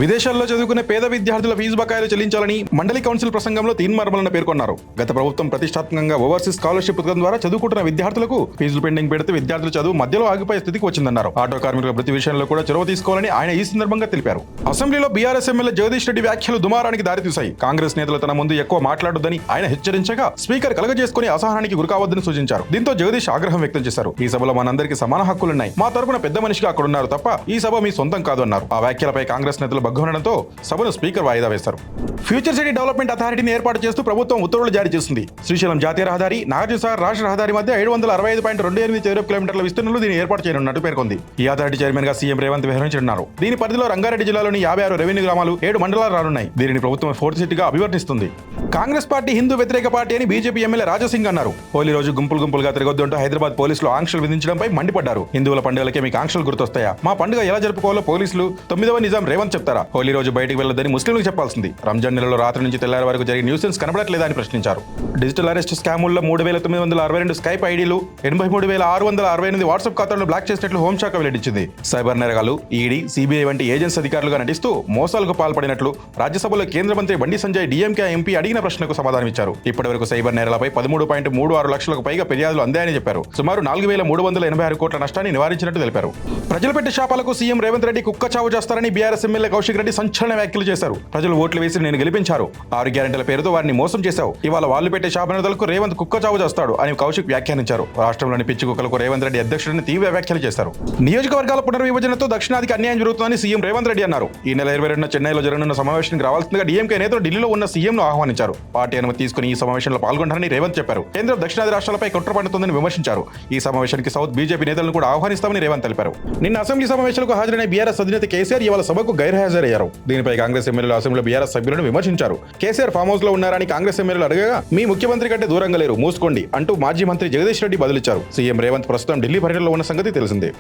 విదేశాల్లో చదువుకునే పేద విద్యార్థుల ఫీజు బకాయిలు చెల్లించాలని మండలి కౌన్సిల్ ప్రసంగంలో తీన్మార్మలన పేర్కొన్నారు. గత ప్రభుత్వం ప్రతిష్టాత్మకంగా ఓవర్సీస్ స్కాలర్షిప్ పథకం ద్వారా చదువుకుంటున్న విద్యార్థులకు ఫీజులు పెండింగ్ పెడితే విద్యార్థుల చదువు మధ్యలో ఆగిపోయే స్థితికి వచ్చిందన్నారు. ఆటో కార్మికుల ప్రతి విషయంలో కూడా చొరవ తీసుకోవాలని ఆయన ఈ సందర్భంగా తెలిపారు. అసెంబ్లీలో బీఆర్ఎస్ ఎమ్మెల్యే జగదీష్ రెడ్డి వ్యాఖ్యలు దుమారానికి దారితీశాయి. కాంగ్రెస్ నేతలు తన ముందు ఎక్కువ మాట్లాడొద్దని ఆయన హెచ్చరించగా స్పీకర్ కలగజేసుకుని అసహనానికి గురికావద్దని సూచించారు. దీంతో జగదీష్ ఆగ్రహం వ్యక్తం చేశారు. ఈ సభలో మనందరికీ సమాన హక్కులున్నాయి, మా తరపున పెద్ద మనిషిగా అక్కడున్నారు తప్ప ఈ సభ మీ సొంతం కాదు అన్నారు. ఆ వ్యాఖ్యలపై కాంగ్రెస్ నేతలు బగ్గునడంతో సభను స్పీకర్ వాయిదా వేశారు. ఫ్యూచర్ సిటీ డెవలప్మెంట్ అథారిటీని ఏర్పాటు చేస్తూ ప్రభుత్వం ఉత్తర్వులు జారీ చేసింది. శ్రీశైలం జాతీయ రహదారి, నాగార్జునసాగర్ రాష్ట్ర రహదారి మధ్య 765.28 చదరపు కిలోమీటర్ల విస్తీర్ణంలో దీన్ని ఏర్పాటు చేయనున్నట్టు పేర్కొంది. ఈ అథారిటీ చైర్మన్ గా సీఎం రేవంత్ వ్యవహరించనున్నారు. దీని పరిధిలో రంగారెడ్డి జిల్లాలోని 56 రెవెన్యూ గ్రామాలు, 7 మండలాలు రానున్నాయి. దీనిని ప్రభుత్వం ఫోర్త్ సిటీగా అభివర్ణిస్తుంది. కాంగ్రెస్ పార్టీ హిందూ వ్యతిరేక పార్టీ అని బీజేపీ ఎమ్మెల్యే రాజాసింగ్ అన్నారు. హోలీ రోజు గుంపులుగా తిరగొద్దంటూ హైదరాబాద్ పోలీసులు ఆంక్షలు విధించడంపై మండిపడ్డారు. హిందువుల పండుగలకే మీకు ఆంక్షలు గుర్తొస్తాయా? మా పండుగ ఎలా జరుపుకోవాలో పోలీసులు 9వ నిజాం రేవంత్ చెప్తారా? హోలీ రోజు బయటికి వెళ్లొద్దని ముస్లింలకు చెప్పాల్సింది. రంజాన్ నెలలో రాత్రి నుంచి తెల్లారి వరకు జరిగిన న్యూసెన్స్ కనబడట్లేదా అని ప్రశ్నించారు. డిజిటల్ అరెస్ట్ స్కాముల్లో 3,962 స్కైప్ ఐడీలు, 83,668 వాట్సాప్ ఖాతాలను బ్లాక్ చేసినట్లు హోంశాఖ వెల్లడించింది. సైబర్ నేరగాలు, ఈడీ, సిబిఐ వంటి ఏజెన్సీ అధికారులుగా నటిస్తూ మోసాలకు పాల్పడినట్లు రాజ్యసభలో కేంద్ర మంత్రి బండి సంజయ్ డీఎంకే ఎంపీ అడిగిన ప్రశ్నకు సమాధానమిచ్చారు. ఇప్పటివరకు సైబర్ నేరాలపై 13.36 లక్షలకు పైగా ఫిర్యాదులు అందాయని చెప్పారు. సుమారు 4,386 కోట్ల నష్టాన్ని నివారించినట్టు తెలిపారు. ప్రజలు పెట్టే శాపాలకు సీఎం రేవంత్ రెడ్డి కుక్క చావు చేస్తారని బీఆర్ఎస్ ఎమ్మెల్యే కౌశిక్ రెడ్డి సంచలన వ్యాఖ్యలు చేశారు. ప్రజలు ఓట్లు వేసి నేను గెలిపించారు, 6 గ్యారెంటీల పేరుతో వారిని మోసం చేశావు, ఇవాళ వాళ్ళు పెట్టే శాపనతలకు రేవంత్ కుక్క చావు చేస్తాడు అని కౌశిక్ వ్యాఖ్యానించారు. రాష్ట్రంలోని పిచ్చి కుక్కలకు రేవంత్ రెడ్డి అధ్యక్షుడిని తీవ్ర వ్యాఖ్యలు చేశారు. నియోజకవర్గాల పునర్విభజనతో దక్షిణాదికి అన్యాయం జరుగుతుందని సీఎం రేవంత్ రెడ్డి అన్నారు. ఈ నెల 22న చెన్నైలో జరగనున్న సమావేశానికి రావాల్సిందిగా డీఎంకే నేతలు ఢిల్లీలో ఉన్న సీఎంను ఆహ్వానించారు. పార్టీ అనుమతి తీసుకుని ఈ సమావేశంలో పాల్గొంటారని రేవంత్ చెప్పారు. కేంద్రం దక్షిణాది రాష్ట్రాలపై కుట్ర పన్నుతోందని విమర్శించారు. ఈ సమావేశానికి సౌత్ బీజేపీ నేతలను కూడా ఆహ్వానిస్తామని రేవంత్ తెలిపారు. నిన్న అసెంబ్లీ సమావేశాలకు హాజరైన బీఆర్ఎస్ అధినేత కేసీఆర్ ఇవాళ సభకు గైర్హాజరయ్యారు. దీనిపై కాంగ్రెస్ ఎమ్మెల్యేలు అసెంబ్లీలో బీఆర్ఎస్ సభ్యులను విమర్శించారు. కేసీఆర్ ఫామ్ హౌస్ లో ఉన్నారని కాంగ్రెస్ ఎమ్మెల్యేలు అడగగా మీ ముఖ్యమంత్రి కంటే దూరంగా లేరు, మూసుకోండి అంటూ మాజీ మంత్రి జగదీష్ రెడ్డి బదులిచ్చారు. సీఎం రేవంత్ ప్రస్తుతం ఢిల్లీ పర్యటనలో ఉన్న సంగతి తెలిసిందే.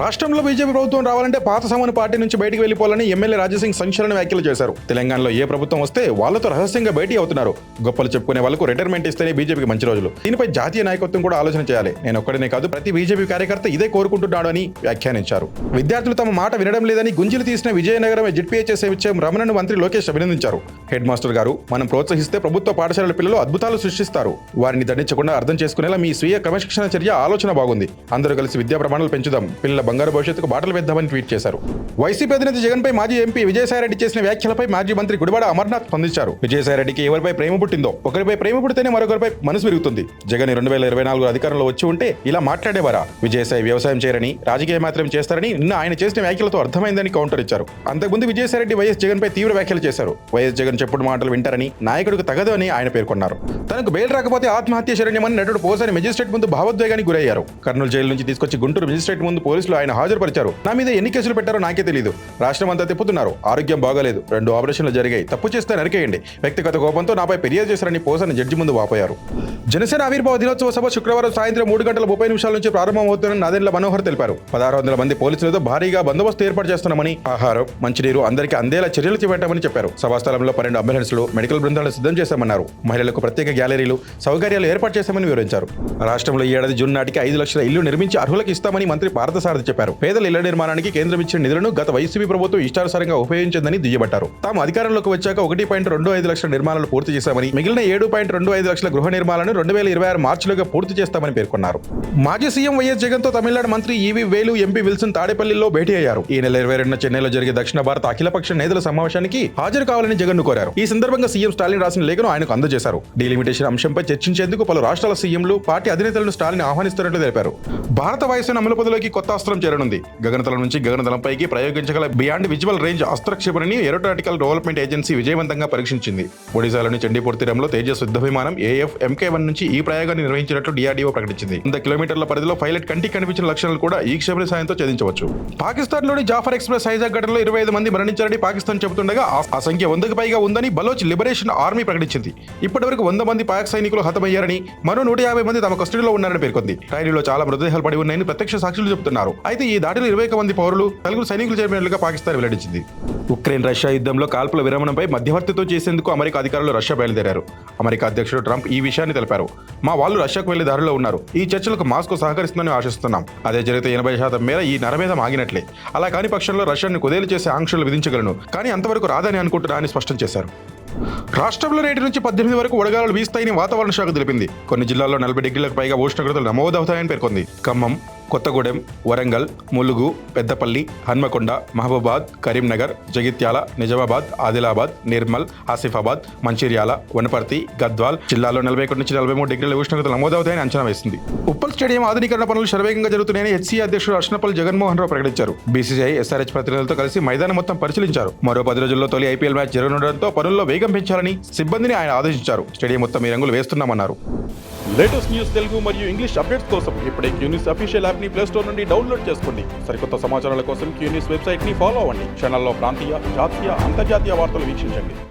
రాష్ట్రంలో బీజేపీ ప్రభుత్వం రావాలంటే పాత సమాన పార్టీ నుంచి బయటికి వెళ్లిపోవాలని ఎమ్మెల్యే రాజాసింగ్ సంచలన వ్యాఖ్యలు చేశారు. తెలంగాణలో ఏ ప్రభుత్వం వస్తే వాళ్లతో రహస్యంగా భేటీ అవుతున్నారు. గొప్పలు చెప్పుకునే వాళ్ళకు రిటైర్మెంట్ ఇస్తేనే బీజేపీకి మంచి రోజులు. దీనిపై జాతీయ నాయకత్వం కూడా ఆలోచన చేయాలి. నేను ఒక్కడనే కాదు, ప్రతి బీజేపీ కార్యకర్త ఇదే కోరుకుంటున్నాడు అని వ్యాఖ్యానించారు. విద్యార్థులు తమ మాట వినడం లేదని గుంజిలు తీసిన విజయనగరం జెడ్పీహెచ్ఎస్ హెచ్ఎం రమణను మంత్రి లోకేష్ అభినందించారు. హెడ్ మాస్టర్ గారు, మనం ప్రోత్సహిస్తే ప్రభుత్వ పాఠశాలల పిల్లలు అద్భుతాలు సృష్టిస్తారు. వారిని దండించకుండా అర్థం చేసుకునేలా మీ స్వీయ క్రమశిక్షణ చర్య ఆలోచన బాగుంది. అందరూ కలిసి విద్యా ప్రమాణాలు పెంచుదాం, పిల్లల బంగారు భవిష్యత్తుకు బాటలు వేద్దామని ట్వీట్ చేశారు. వైసీపీ అధినేత జగన్పై మాజీ ఎంపీ విజయసాయిరెడ్డి చేసిన వ్యాఖ్యలపై మాజీ మంత్రి గుడివాడ అమర్నాథ్ స్పందించారు. విజయసాయిరెడ్డికి ఎవరిపై ప్రేమ పుట్టిందో, ఒకరిపై ప్రేమ పుడితేనే మరొకరిపై మనసు విరుగుతుంది. జగన్ 2024 అధికారంలో వచ్చి ఉంటే ఇలా మాట్లాడేవారా? విజయసాయి వ్యవసాయం చేయరని, రాజకీయ మాత్రం చేస్తారని నిన్న ఆయన చేసిన వ్యాఖ్యలతో అర్థమైందని కౌంటర్ ఇచ్చారు. అంతకుముందు విజయసాయిరెడ్డి వైఎస్ జగన్ పై తీవ్ర వ్యాఖ్యలు చేశారు. వైఎస్ జగన్ చెప్పుడు మాటలు వింటారని, నాయకుడికి తగదు అని ఆయన పేర్కొన్నారు. తనకు బెయిల్ రాకపోతే ఆత్మహత్య శరణ్యమని నటుడు పోసాని మెజిస్ట్రేట్ ముందు భావోద్వేగానికి గురయ్యారు. కర్నూలు జైలు నుంచి తీసుకొచ్చి గుంటూరు మెజిస్ట్రేట్ ముందు పోలీసులు ఆయన హాజరుపరిచారు. నా మీద ఎన్ని కేసులు పెట్టారో నాకే తెలియదు, రాష్ట్రం అంతా తిప్పుతున్నారు, ఆరోగ్యం బాగాలేదు, 2 ఆపరేషన్లు జరిగాయి, తప్పు చేస్తే నరికేయండి, వ్యక్తిగత కోపంతో నాపై ఫిర్యాదు చేశారని పోసాని జడ్జి ముందు వాపోయారు. జనసేన ఆవిర్భావ దినోత్సవ సభ శుక్రవారం సాయంత్రం 3:30 నుంచి ప్రారంభమవుతుందని నాదెండ్ల మనోహర్ తెలిపారు. 1600 మంది పోలీసులతో భారీగా బందోబస్తు ఏర్పాటు చేస్తున్నామని, ఆహారం, మంచినీరు అందరికీ అందేలా చర్యలు చేపట్టామని చెప్పారు. సభాస్థలంలో 12 అంబులెన్స్లు, మెడికల్ బృందాలను సిద్ధం చేశామన్నారు. మహిళలకు ప్రత్యేక గ్యాలరీలు, సౌకర్యాలు ఏర్పాటు చేశామని వివరించారు. రాష్ట్రంలో ఈ ఏడాది జూన్ నాటికి 5 లక్షల ఇల్లు నిర్మించి అర్హులకు ఇస్తామని మంత్రి పార్థసారథి చెప్పారు. పేదల ఇళ్ల నిర్మాణానికి కేంద్రం ఇచ్చిన నిధులను గత వైసీపీ ప్రభుత్వం ఇష్టానుసారంగా ఉపయోగించిందని దుయ్యబట్టారు. తాము అధికారంలోకి వచ్చాక 1.25 లక్షల నిర్మాణాలు పూర్తి చేశామని, మిగిలిన 7.25 లక్షల గృహ నిర్మాణాలను 2026 మార్చిలోగా పూర్తి చేస్తామని పేర్కొన్నారు. మాజీ సీఎం వైఎస్ జగన్ తో తమిళనాడు మంత్రి ఈవి వేలు, ఎంపీ విల్సన్ తాడేపల్లిలో భేటీ అయ్యారు. ఈ నెల 22న చెన్నైలో జరిగే దక్షిణ భారత అఖిలపక్ష నేతల సమావేశానికి హాజరు కావాలని జగన్ ను కోరారు. ఈ సందర్భంగా సీఎం స్టాలిన్ రాసిన లేఖను ఆయనకు అందజేశారు. డీలిమిటేషన్ అంశంపై చర్చించేందుకు పలు రాష్ట్రాల సీఎంలు, పార్టీ అధినేతలను స్టాలిన్ ఆహ్వానిస్తున్నట్లు తెలిపారు. భారత వాయుసేన అమలుపదిలోకి కొత్త అస్త్రం చేరనుంది. గగనతలం నుంచి గగనతలంపైకి ప్రయోగించగల బియాండ్ విజువల్ రేంజ్ అస్త్ర క్షిపణిని ఏరోనాటికల్ డెవలప్మెంట్ ఏజెన్సీ విజయవంతంగా పరీక్షించింది. ఒడిశాలోని చండీపూర్ తీరంలో తేజస్ యుద్ధ విమానం ఏఎఫ్ MK1 నుంచి ఈ ప్రయోగాన్ని నిర్వహించినట్లు DRDO ప్రకటించింది. 100 కిలోమీటర్ల పరిధిలో పైలట్ కంటికి కనిపించిన లక్షణాలు కూడా ఈ క్షిపణి సాయంతో ఛేదించవచ్చు. పాకిస్తాన్లోని జాఫర్ ఎక్స్ప్రెస్ హైజాక్ ఘటనలో 25 మంది మరణించారని పాకిస్తాన్ చెబుతుండగా ఆ సంఖ్య 100కి పైగా ఉందని బలోచ్ లిబరేషన్ ఆర్మీ ప్రకటించింది. ఇప్పటివరకు 100 మంది పాక్ సైనికులు హతమయ్యారని, మరో 150 మంది తమ కస్టడీలో ఉన్నారని పేర్కొంది. రైలులో చాలా మృతదేహాలు పడి ఉన్నాయని ప్రత్యక్ష సాక్షులు చెబుతున్నారు. అయితే ఈ దాడిలో 21 మంది పౌరులు, 4 సైనికులు చేరినట్లుగా పాకిస్తాన్ వెల్లడించింది. ఉక్రెయిన్ రష్యా యుద్ధంలో కాల్పుల విరమణపై మధ్యవర్తిత్వం చేసేందుకు అమెరికా అధికారులు రష్యా బయలుదేరారు. అమెరికా అధ్యక్షుడు ట్రంప్ ఈ విషయాన్ని తెలిపారు. మా వాళ్ళు రష్యాకు వెళ్లే దారిలో ఉన్నారు. ఈ చర్చలకు మాస్కో సహకరిస్తుందని ఆశిస్తున్నాం. అదే జరిగితే 80% మేర ఈ నరమేధం ఆగినట్లే. అలా కాని పక్షంలో రష్యాను కుదేలు చేసే ఆంక్షలు విధించగలను, కానీ అంతవరకు రాదని అనుకుంటున్నా అని స్పష్టం చేశారు. రాష్ట్రంలో నేటి నుంచి 18 వరకు వడగాలులు వీస్తాయని వాతావరణ శాఖ తెలిపింది. కొన్ని జిల్లాల్లో 40 డిగ్రీలకు పైగా ఉష్ణోగ్రతలు నమోదవుతాయని పేర్కొంది. ఖమ్మం, కొత్తగూడెం, వరంగల్, ములుగు, పెద్దపల్లి, హన్మకొండ, మహబూబాద్, కరీంనగర్, జగిత్యాల, నిజామాబాద్, ఆదిలాబాద్, నిర్మల్, ఆసిఫాబాద్, మంచిర్యాల, వనపర్తి, గద్వాల్ జిల్లాలో 41 నుంచి 43 డిగ్రీల ఉష్ణోగ్రతలు నమోదవుతాయని అంచనా వేసింది. ఉప్పల్ స్టేడియం ఆధునీకరణ పనులు శరవేగంగా జరుగుతున్నాయని హెచ్సీ అధ్యక్షుడు అర్షనపల్లి జగన్మోహన్ రావు ప్రకటించారు. బీసీసీఐ, ఎస్ఆర్హెచ్ ప్రతినిధులతో కలిసి మైదానం మొత్తం పరిశీలించారు. మరో 10 రోజుల్లో తొలి ఐపీఎల్ మ్యాచ్ జరగనుండడంతో పనుల్లో వేగం పెంచాలని సిబ్బందిని ఆయన ఆదేశించారు. స్టేడియం మొత్తం ఈ రంగులు వేస్తున్నామన్నారు. లేటెస్ట్ న్యూస్ తెలుగు మరియు ఇంగ్లీష్ అప్డేట్స్ కోసం ఇప్పుడే క్యూన్యూస్ అఫీషియల్ యాప్ ని ప్లే స్టోర్ నుండి డౌన్లోడ్ చేసుకోండి. సరికొత్త సమాచారాల కోసం క్యూన్యూస్ వెబ్సైట్ ని ఫాలో అవ్వండి. ఛానల్లో ప్రాంతీయ, జాతీయ, అంతర్జాతీయ వార్తలు వీక్షించండి.